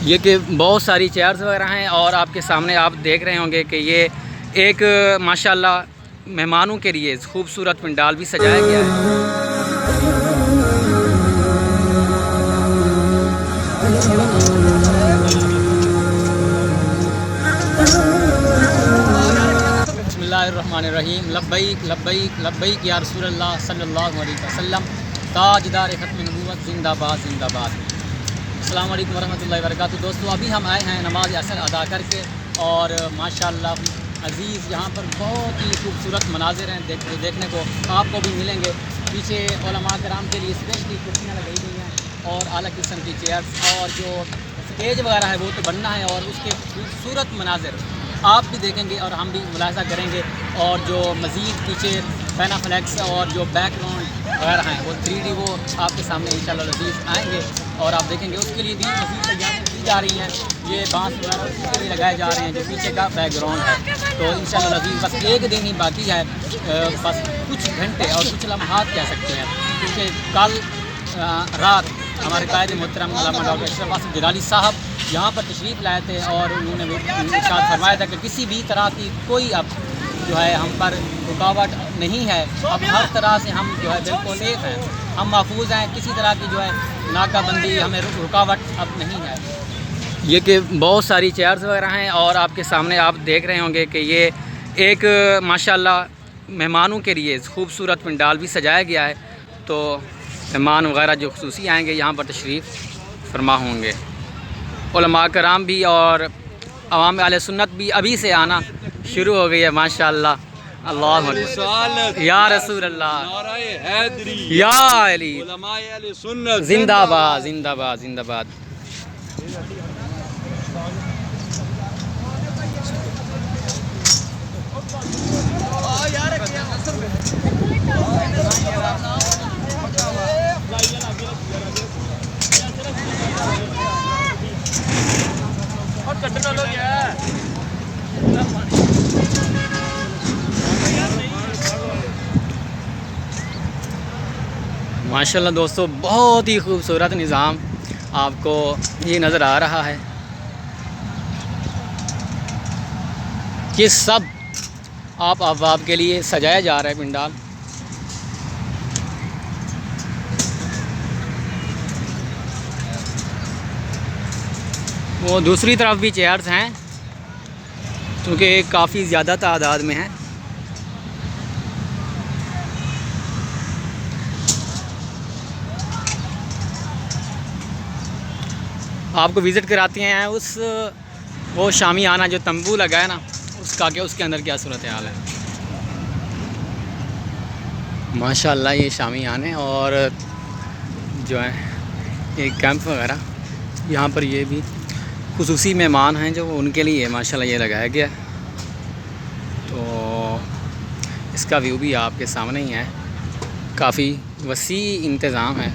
یہ کہ بہت ساری چیئرز وغیرہ ہیں اور آپ کے سامنے آپ دیکھ رہے ہوں گے کہ یہ ایک ماشاءاللہ مہمانوں کے لیے خوبصورت پنڈال بھی سجایا گیا ہے۔ بسم اللہ الرحمن الرحیم، لبیک لبیک لبیک یا رسول اللہ صلی اللہ علیہ وسلم، تاجدار ختم نبوت، زندہ باد زندہ باد۔ السلام علیکم ورحمۃ اللہ وبرکاتہ۔ دوستو ابھی ہم آئے ہیں نماز عصر ادا کر کے، اور ماشاءاللہ عزیز یہاں پر بہت ہی خوبصورت مناظر ہیں دیکھنے کو آپ کو بھی ملیں گے۔ پیچھے علماء کرام کے لیے اسپیشلی کرسیاں لگائی گئی ہیں اور اعلیٰ قسم کی چیئرز، اور جو اسٹیج وغیرہ ہے وہ تو بننا ہے، اور اس کے خوبصورت مناظر آپ بھی دیکھیں گے اور ہم بھی ملاحظہ کریں گے، اور جو مزید پیچھے پینا فلیکس اور جو بیک گراؤنڈ وغیرہ ہیں وہ 3D وہ آپ کے سامنے انشاءاللہ لذیذ آئیں گے، اور آپ دیکھیں گے اس کے لیے بھی مزید تیاریاں کی جا رہی ہیں۔ یہ بانس وغیرہ اس کے لیے لگائے جا رہے ہیں جو پیچھے کا بیک گراؤنڈ ہے، تو انشاءاللہ لذیذ بس ایک دن ہی باقی ہے، بس کچھ گھنٹے اور کچھ لمحات کہہ سکتے ہیں، کیونکہ کل رات ہمارے قائد محترم علامہ ڈاکٹر اشرف آصف جلالی صاحب یہاں پر تشریف لائے تھے، اور انہوں نے ارشاد فرمایا تھا کہ کسی بھی طرح کی کوئی اب جو ہے ہم پر رکاوٹ نہیں ہے، اب ہر طرح سے ہم جو ہے بالکل سیف ہیں، ہم محفوظ ہیں، کسی طرح کی جو ہے ناکہ بندی ہمیں رکاوٹ اب نہیں ہے۔ یہ کہ بہت ساری چیئرز وغیرہ ہیں اور آپ کے سامنے آپ دیکھ رہے ہوں گے کہ یہ ایک ماشاءاللہ مہمانوں کے لیے خوبصورت پنڈال بھی سجایا گیا ہے، تو مہمان وغیرہ جو خصوصی آئیں گے یہاں پر تشریف فرما ہوں گے۔ علماء کرام بھی اور عوام اہل سنت بھی ابھی سے آنا شروع ہو گئی ہے ماشاءاللہ۔ اللہ اکبر یا رسول اللہ، یا علی، زندہ باد زندہ باد زندہ باد۔ ماشاءاللہ دوستو بہت ہی خوبصورت نظام آپ کو یہ نظر آ رہا ہے کہ سب آپ احباب کے لیے سجایا جا رہا ہے پنڈال۔ وہ دوسری طرف بھی چیئرز ہیں کیونکہ کافی زیادہ تعداد میں ہیں۔ آپ کو وزٹ کراتے ہیں اس وہ شامیانہ جو تمبو لگا ہے نا اس کا، کہ اس کے اندر کیا صورتحال ہے۔ ماشاءاللہ یہ شامیانے اور جو ہے یہ کیمپ وغیرہ یہاں پر یہ بھی خصوصی مہمان ہیں جو ان کے لیے ماشاءاللہ یہ لگایا گیا ہے، تو اس کا ویو بھی آپ کے سامنے ہی ہے، کافی وسیع انتظام ہے۔